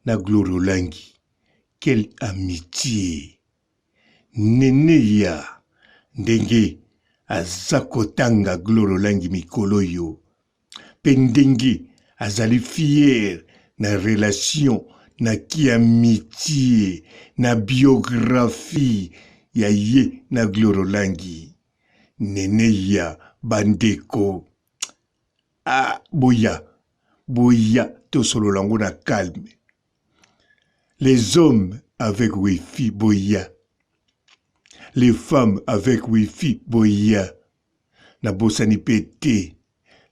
na Glorolangi. Quelle amitié. Nene ya ndenge azakotanga Glorolangi mikolo yo. Pe ndenge azali fier na relation na ki amitié na biographie ya ye na Glorolangi. Nene ya bandeko. Ah, boya, tosolo lango na calme. Les hommes avec wifi, boya. Les femmes avec wifi, boya. Na bosani pété.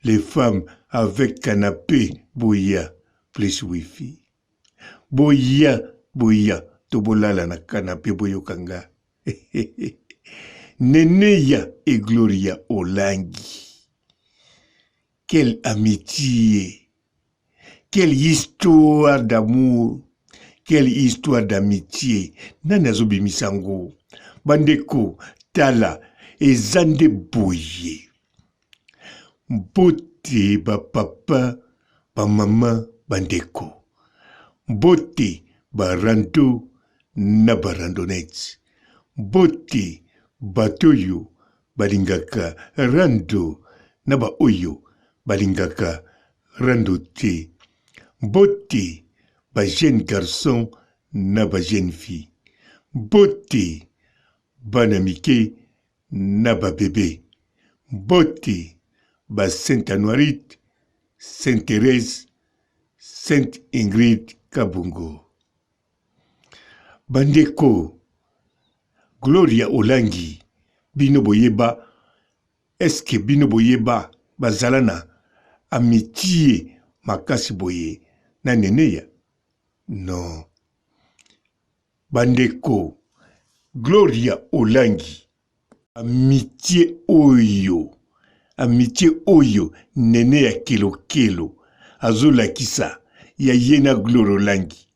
Les femmes avec canapé, boya. Plus wifi. Boya, tobolala na canapé boyokanga. Neneya et Gloria Olangi. Quelle amitié. Quelle histoire d'amour. Quelle histoire d'amitié. Nanazobi misango. Bandeko, tala, ezande boye. Mbote ba papa, ba mama, bandeko. Mbote ba rando, na ba randonnette. Mbote batoyo, balingaka rando, na ba oyo, balingaka rando te. Mbote ba jeune garçon, na ba jeune fille. Mbote bana mike, na ba bébé. Mbote ba Sainte Anoirite, Sainte Thérèse, Sainte Ingrid Kabungo. Bandeko, Gloria Olangi, bino boyeba, eske bino boyeba, bazalana, amitié makasi boye, na neneya? Non. Bandeko, Gloria Olangi, amitié oyo, nene ya kelo, azola kisa, ya yena Glorolangi.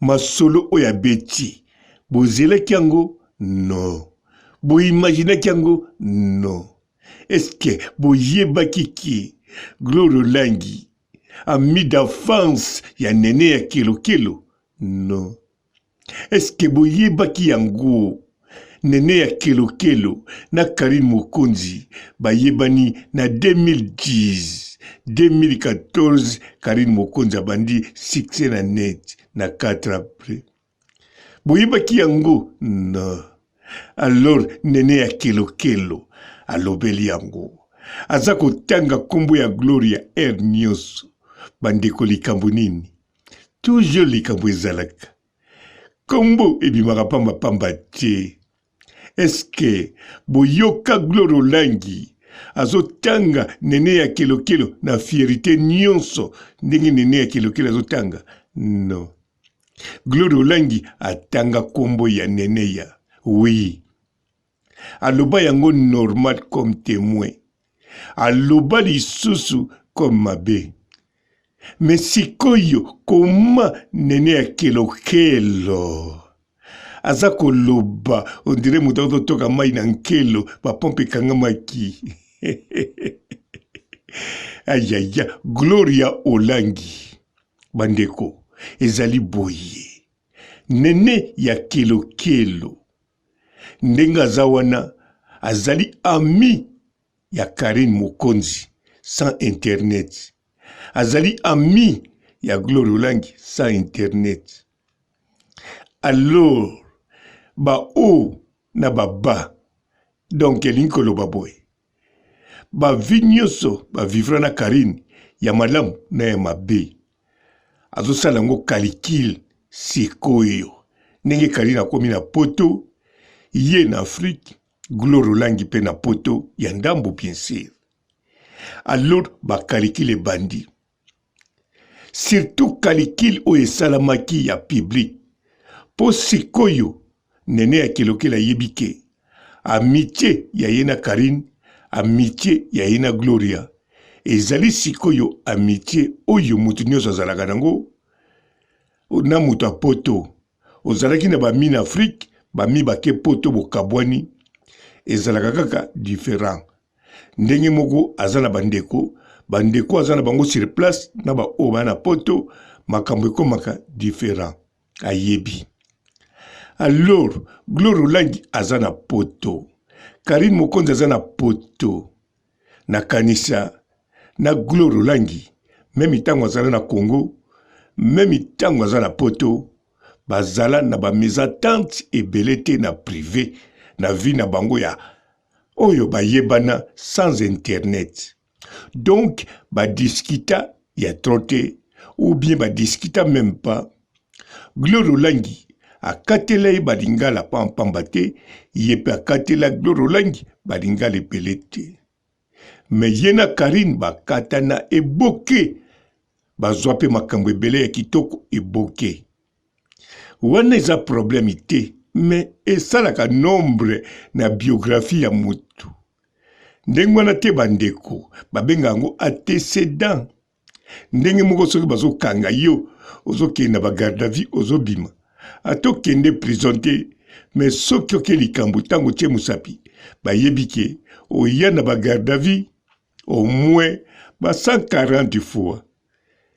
Masolo oya beti, bozela kiango? Non. Bo imagina kiango? Non. Est-ce boyeba kiki, Glorolangi, ami d'enfance ya nene ya kelo? Non. Est-ce boyeba kiango? Nene ya kelo na Karine Mokonzi bayebani na 2010 2014 Karine Mokonzi abandi succès na net na 4 après. Boyeba kiango? Non. Alors nene ya kelo alobeli yango. Aza kotanga kombo ya Gloria nyonso. Bandeko likambo nini? Toujours likambo ezalaka. Kombo ebimaka pamba te. Est-ce que boyoka Glorolangi azotanga nene ya kelo na fierté nyonso ndenge nene ya kelo azotanga? Non. Glorolangi atanga kombo ya nene ya. Oui. Aloba yango normal comme témoin. Aloba lisusu comme mabe. Mais sikoyo koma nene ya kelo Azako loba, on dirait moutato toka mai na nkelo, ba pompe kangamaki. Aïe, Gloria Olangi. Bandeko, ezali boye. Nene ya kelo. Ndenga zawana, azali ami ya Karine Mokonzi, sans internet. Azali ami ya Gloria Olangi, sans internet. Alors, ba o na ba donc linkolo baboy ba vinyoso ba vivra na Karine ya malamu na ya mabe azosala ngo kalikil sikoyo ndenge Karine akomi na poto ye na Afrique Glorolangi pe na poto ya ndambo bien sûr. Alors ba kalikil bandi surtout kalikil o esalamaki ya public po sikoyo nene ya kelo yebike. Amitié ya yena Karine, amitié ya yena Gloria. Ezali sikoyo amitié oyo mutu nyonso azalaka nango na mutu poto. Ozalaki na bami na Afrique, bami bake poto bokabwani. Ezalaka kaka différent. Ndenge moko azana bandeko azana bango sur place na ba o bana poto, makambo ekomaka différent ayebi. Alors Gloire Olangi aza na poto, Karine Mokonzi aza na poto, nakanisa na Gloire Olangi même itango azala na Congo, même itango azala na poto, bazala na ba mésentente ebele te na privé na vie na bango ya oyo bayebana sans internet. Donc discuta ya trotte ou bien discuta même pas. Gloire Olangi akatela balingala pampamba te, yepe akatela Gloire Olangi balingala ebele te. Mais yena Karine bakatana eboke, bazwa pe makambo ebele ya kitoko eboke. Wana eza problème te, mais esalaka nombre na biographie ya mutu. Ndenge wana te bandeko, babenga yango antécédent. Ndenge moko soki bazokanga yo, ozokenda ba garde à vue, ozobima. Atokende prison te, mais soki oke likambo tango tie musapi, bayebi ke oya na ba garde à vue au moins 140 fois.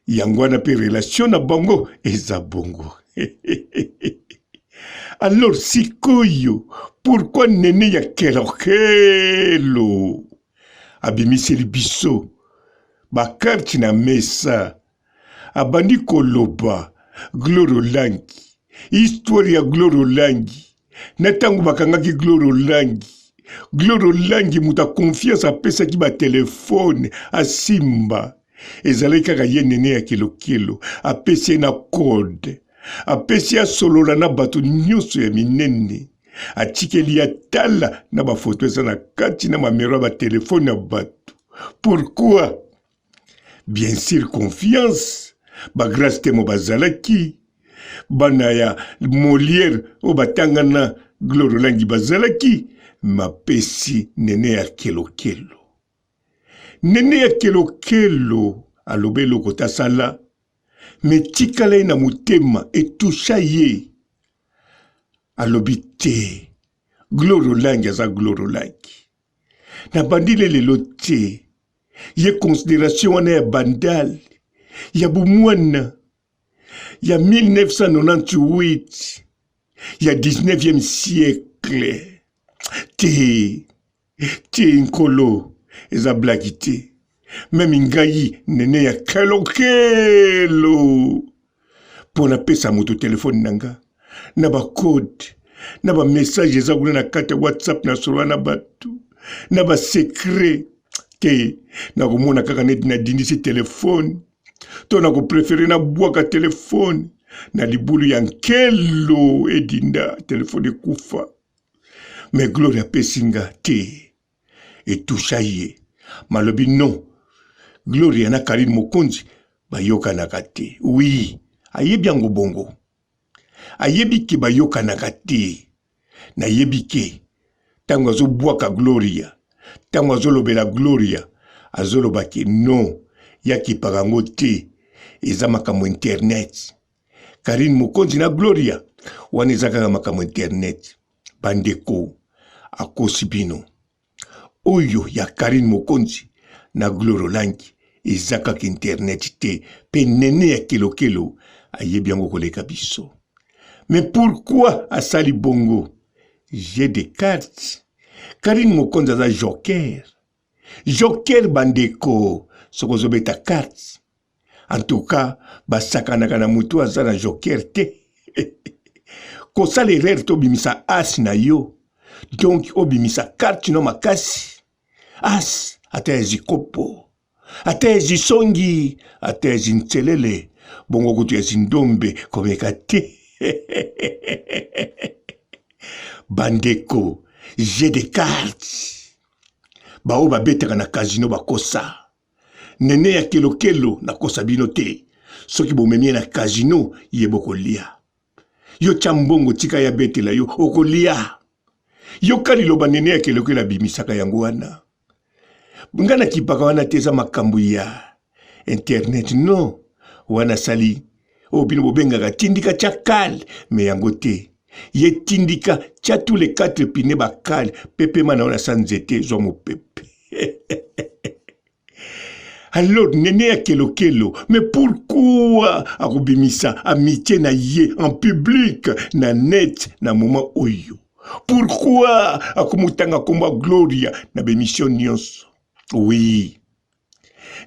Yango wana pe relation na bango eza bongo. Alors sikoyo, pourquoi nene ya kelokelo abimiseli biso bakarti na mesa abandi koloba Gloire Olangi, histoire ya Gloire Olangi, na tango bakangaki Gloire Olangi, Gloire Olangi muta confiance apesaki ba telefone asimba, ezalaki kaka ye nene ya kelokelo apesi na code, apesi asolola na bato nyonso ya minene, atikeli ya tala na bafoto eza na kati na mamero ba telefone ya bato. Pourquoi? Bien sûr confiance, grâce temo bazalaki, bana ya Molière o batanga na Gloire Olangi bazalaki, mapesi nene ya kelokelo. Nene ya kelokelo alobelo kota sala, me tikala na mutema etusha ye. Alobite, Gloire Olangi aza Gloire Olangi. Na bandile lelo te, ye considération wana ya bandal, ya bumwana, ya 1998, ya 19e siècle. Te nkolo, eza blagi te. Même ngai nene ya kelokelo. Pona pesa moto telefone nanga, na ba code, na ba message eza kuna na kati WhatsApp na solo na batu, na ba secret te na komona kaka net na dindisi telefone, to na ko préférer na bwaka telefone na libulu ya nkelo edinda telefone kufa. Mais Gloire apesinga te etusha ye. Malobi non, Gloire na Karine Mokonzi bayokanaka te. Oui, ayebi yango bongo, ayebi ke bayokanaka te, na yebi ke tango azobwaka Gloria, tango azolobela Gloria, azoloba ke non, yaki parango te, eza makambo internet. Karine Mokonzi na Gloria wana eza kaka makambo internet. Bandeko akosi bino, oyo ya Karine Mokonzi na Gloire Olangi eza kaka internet te, pe nene ya kelokelo ayebi yango koleka biso. Mais pourquoi asali bongo? J'ai des cartes. Karine Mokonzi aza joker. Joker bandeko, soko zobeta cartes. En tout cas, basakanaka na mutu aza na joker te. Kosala erreur to bimisa as na yo. Donc obimisa carte no makasi. As ata ezikopo, ata ezisongi, ata ezintselele, bongo kutu ezindombe komeka te. Bandeko, j'ai des cartes. Bao babetaka na casino bakosa. Nene ya kelokelo na kosa bino te. Soki bomemie na casino yebo kolia. Yo chambongo tika ya betela yo okolia. Yo kaliloba nene ya kelokelo bimisaka yango wana. Ngana kipaka wana teza makambu ya internet no. Wana sali obino bobengaka tindika chakal me yango te. Ye tindika cha tous les 4 pine bakal pepe mana wana sanzete zo mo pepe. Alors, Néné ya Kelokelo, mais pourquoi Arubimisa amitié na ye en public, na net, na moment oyo? Pourquoi akumutanga komba Gloria na bémission nyonso? Oui.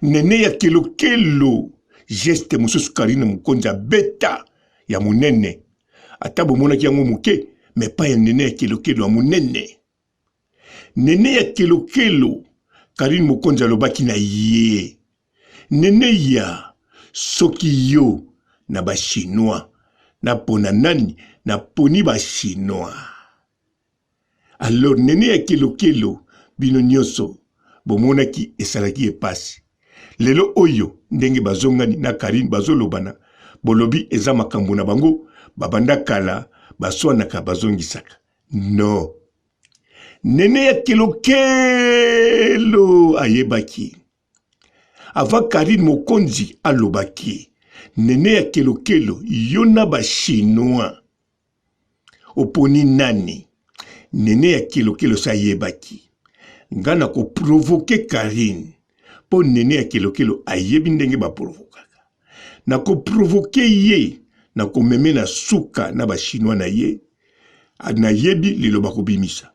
Néné ya Kelokelo, geste mususu Karine Mukonza beta ya munene. Ata bomonaki yango muke, mais pas ya Néné ya Kelokelo ya munene. Néné ya Kelokelo, Karine Mukonza lobaki na ye. Néné ya soki yo na ba chinois, na pona nani, na poni ba chinois. Alors Néné ya Kelokelo, bino nyonso, bomonaki esalaki epasi. Lelo oyo, ndenge bazongani na Karine bazolobana, bolobi eza makambo na bango, babanda kala, baswanaka bazongisaka. Non. Néné ya Kelokelo ayebaki. Avant Karine Mokonzi alobaki. Néné ya Kelokelo yona ba chinois. Oponi nani. Néné ya Kelokelo sa yebaki. Ngana ko provoquer Karine. Po Néné ya Kelokelo ayebi ndenge ba provokaka. Na ko provoquer ye. Na ko meme na suka na ba chinois na ye. Na yebi lilo bako bimisa.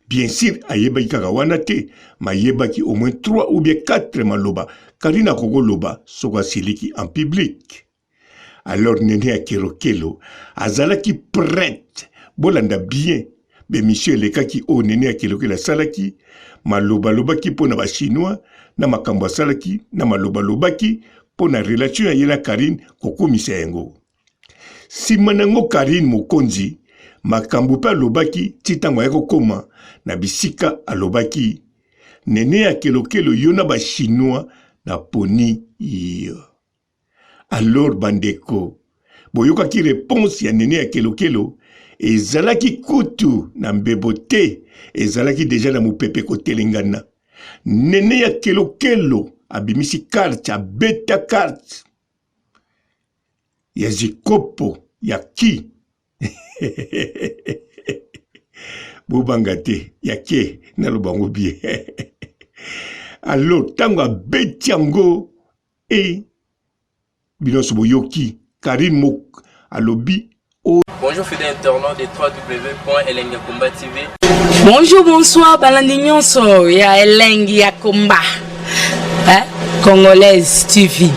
Bien sûr, ayebaki kaka wana te, ma yebaki au moins 3 ou bien 4 maloba. Karina Koko loba, soka siliki en public. Alors Néné ya Kelokelo, azalaki prête, bolanda bien, mais monsieur lekaki o Néné ya Kelokelo salaki, maloba lobaki pona ba chinois, na makambo salaki, na maloba lobaki, pona relation ya yena Karine Koko misa yango. Si manango Karine Mokonzi, makambo pa lobaki, titango yako koma, na bisika alobaki, Néné ya Kelokelo yona ba chinois, na poni yo. Alors bandeko, boyoka ki réponse ya Néné ya Kelokelo, ezalaki kutu na mbebote, ezalaki deja na mupepe kotelengana. Néné ya Kelokelo, abimisi carte, abeta carte. Ya zikopo, ya ki. Bobangate, ya ke, na lobango bie. Alors, tango betiango et binoso boyoki Karine Mok alobi. Bonjour fidèles internautes de www.elengiakomba TV. Bonjour, bonsoir, balandi nyonso ya Elengi ya Komba. Congolaise TV.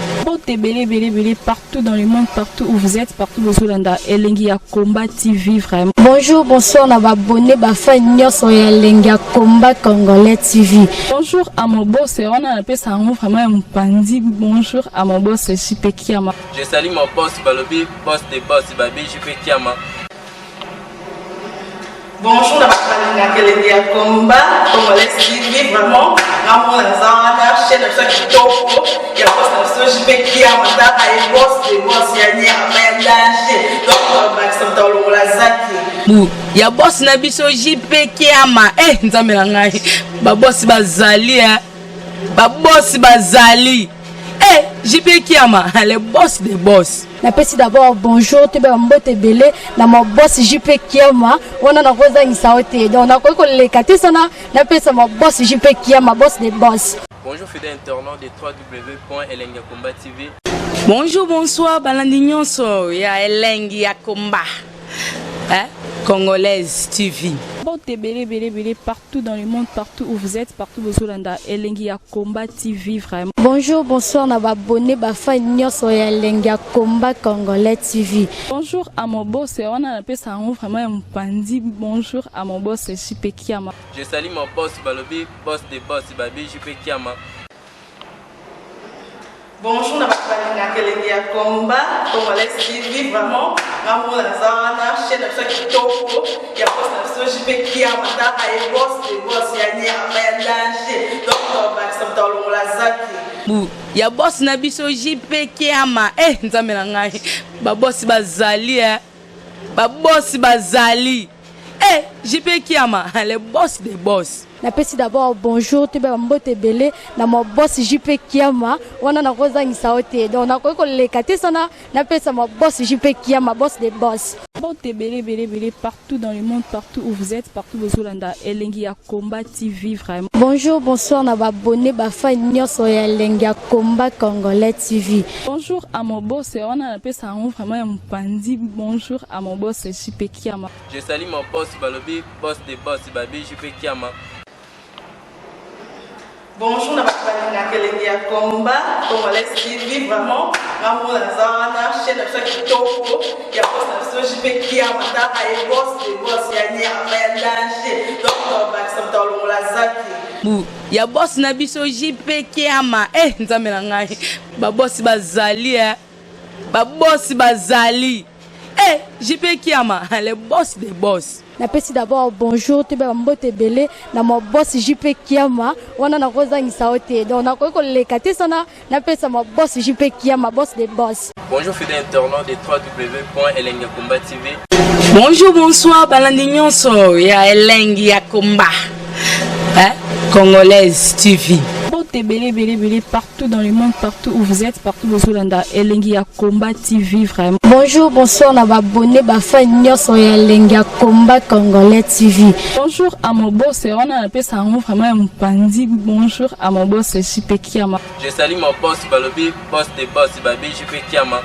Belé partout dans le monde, partout où vous êtes, partout où vous êtes, Elengi ya Komba TV vraiment. Bonjour, bonsoir, na abonné bafa nyonso ya Elengi ya Komba Congolais TV. Bonjour à mon boss, on a appelé ça vraiment un pandi. Bonjour à mon boss, JP Kiama. Je salue mon boss Balobi, boss de boss Babi, JP Kiama. Bonjour à Elengi ya Komba Congolais TV vraiment. Namo nazana chaîne de chaque topo ya boss na JP Kiama ta ay boss de boss ya ni amandaje. Donc Maxime Tolo la zaki. Ya boss na biso JP Kiama. Nzambe na ngai. Ba boss bazali ba boss bazali. JP Kiama, le boss des boss. Napesi d'abord bonjour, te ba mbote belé na mon boss JP Kiama. On a na roza ngisaote. Donc na ko lekati sana napesa mon boss JP Kiama, boss des boss. Bonjour fidèles internautes de www.elengiakomba TV. Bonjour, bonsoir, balandi nyonso ya Elengi ya Komba. Congolaise TV. Belé partout dans le monde, partout où vous êtes, partout où vous êtes, Elengi ya Komba TV vraiment. Bonjour, bonsoir, na abonné bafa nyonso ya Elengi ya Komba Congolais TV. Bonjour à mon boss, on a appelé ça vraiment un pandi. Bonjour à mon boss, JP Kiama. Je salue mon boss Balobi, boss de boss Babi, JP Kiama. Bonjour à Elengi ya Komba Congolais TV vraiment. Namo nazana chaîne de chaque topo ya boss na JP Kiama ta ay boss de boss ya ni amandaje. Donc Maxime Tolo la zaki. Ya boss na biso JP Kiama. Nzambe na ngai. Ba boss bazali ba boss bazali. JP Kiama, le boss des boss. Napesi d'abord bonjour, te ba mbote belé na mon boss JP Kiama. On a na roza ngisaote. Donc na ko lekati sana napesa mon boss JP Kiama, boss des boss. Partout dans le monde, partout où vous êtes, partout où vous êtes, Elengi à Combat TV vraiment. Bonjour, bonsoir, na abonné bafa nyonso ya Elengi à Combat Congolais TV. Bonjour à mon boss, on a appelé ça vraiment un pandi. Bonjour à mon boss, JP Kiama. Je salue mon boss Balobi, boss des boss Babi, JP Kiama. Bonjour, na Elengi à Combat Congolais TV vraiment. Maman Lazana, chaîne de chaque topo, il y a pas de JP Kiama, ta et boss des boss, il y a ni à danger. Donc on va s'entendre on la zaki. Ya boss na biso JP Kiama nzambe na ngai ba boss bazali ba boss bazali JP Kiama le boss des boss. Napesi d'abord bonjour te ba mbote belé na mo boss JP Kiama wana na kozangisa ote donc na ko leka te sana napesa mo boss JP Kiama boss des boss. Bonjour fidèles internautes de www.Elengi Combat TV. Bonjour bonsoir balandi nyonso ya Elengi ya Combat Congolaise TV. Partout dans le monde, partout où vous êtes, partout où vous êtes, Elengi à Combat TV vraiment. Bonjour, bonsoir, na abonné bafa nyonso ya Elengi à Combat Congolais TV. Bonjour à mon boss, on a appelé ça vraiment un pandi. Bonjour à mon boss, JP Kiama. Je salue mon boss Balobi, boss des boss Babi, JP Kiama.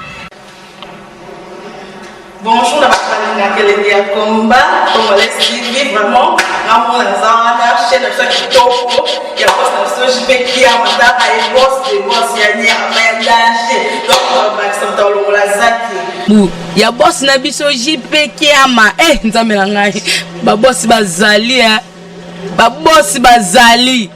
Bonjour, na Elengi à Combat Congolais TV vraiment. Maman Lazana, chaîne de chaque topo, il y a pas de JP Kiama, ta et boss des boss, il y a ni à danger. Donc on va s'entendre on la zaki. Ya boss na biso JP Kiama nzambe na ngai ba boss bazali ba boss bazali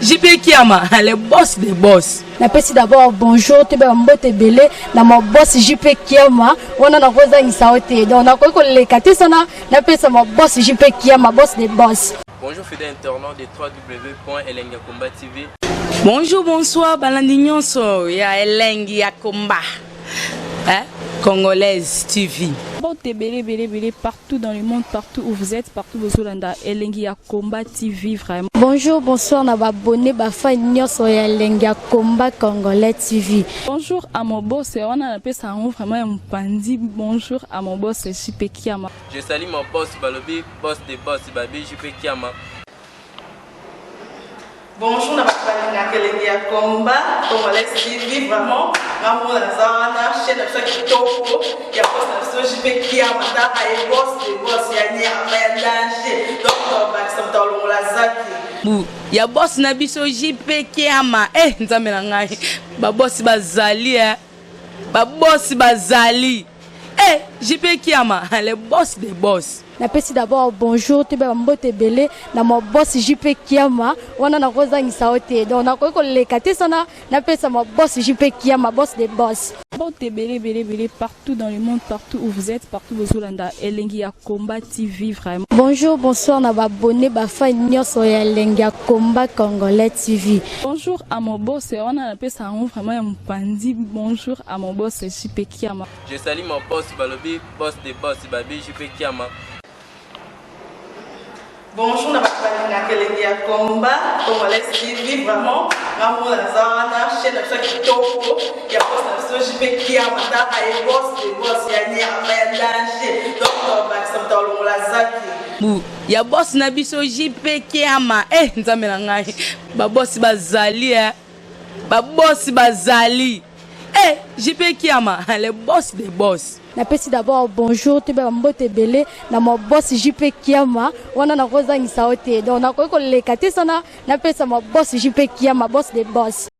JP Kiama le boss des boss. Napesi d'abord bonjour te ba mbote belé na mo boss JP Kiama wana na kozangisa ote donc na ko leka te sana napesa mo boss JP Kiama boss des boss. Bonjour fidèles internautes de www.Elengi Combat TV. Bonjour bonsoir balandi nyonso ya Elengi ya Combat Congolaise TV. Partout dans le monde, partout où vous êtes, partout où vous êtes, Elengi à Combat TV vraiment. Bonjour, bonsoir, na abonné bafa nyonso ya Elengi à Combat Congolais TV. Bonjour à mon boss, on a appelé ça vraiment un pandi. Bonjour à mon boss, JP Kiama. Je salue mon boss Balobi, boss des boss Babi, JP Kiama. Bonjour, na Elengi à Combat Congolais TV vraiment. Maman Lazana, chaîne de chaque topo, il y a pas de JP Kiama, ta et boss des boss, il y a ni à danger. Donc on va s'entendre on la zaki. Ya boss na biso JP Kiama nzambe na ngai ba boss bazali ba boss bazali JP Kiama le boss des boss. Napesi d'abord bonjour te ba mbote belé na mo boss JP Kiama wana na kozangisa ote donc na ko leka te sana napesa mo boss JP Kiama boss des boss. Partout dans le monde, partout où vous êtes, partout où vous êtes, Elengi à Combat TV vraiment. Bonjour, bonsoir, na abonné bafa nyonso ya Elengi à Combat Congolais TV. Bonjour à mon boss, on a appelé ça vraiment un pandi. Bonjour à mon boss, JP Kiama. Je salue mon boss Balobi, boss des boss Babi, JP Kiama. Bonjour, na Elengi à Combat Congolais TV vraiment. Maman Lazana, chaîne de chaque topo, il y a pas de JP Kiama, ta et boss des boss, il y a ni à danger. Donc on va s'entendre on la zaki. Ya boss na biso JP Kiama nzambe na ngai ba boss bazali ba boss bazali JP Kiama le boss des boss. Napesi d'abord bonjour te ba mbote belé na mo boss JP Kiama wana na kozangisa ote donc na ko leka te sana napesa mo boss JP Kiama boss des boss.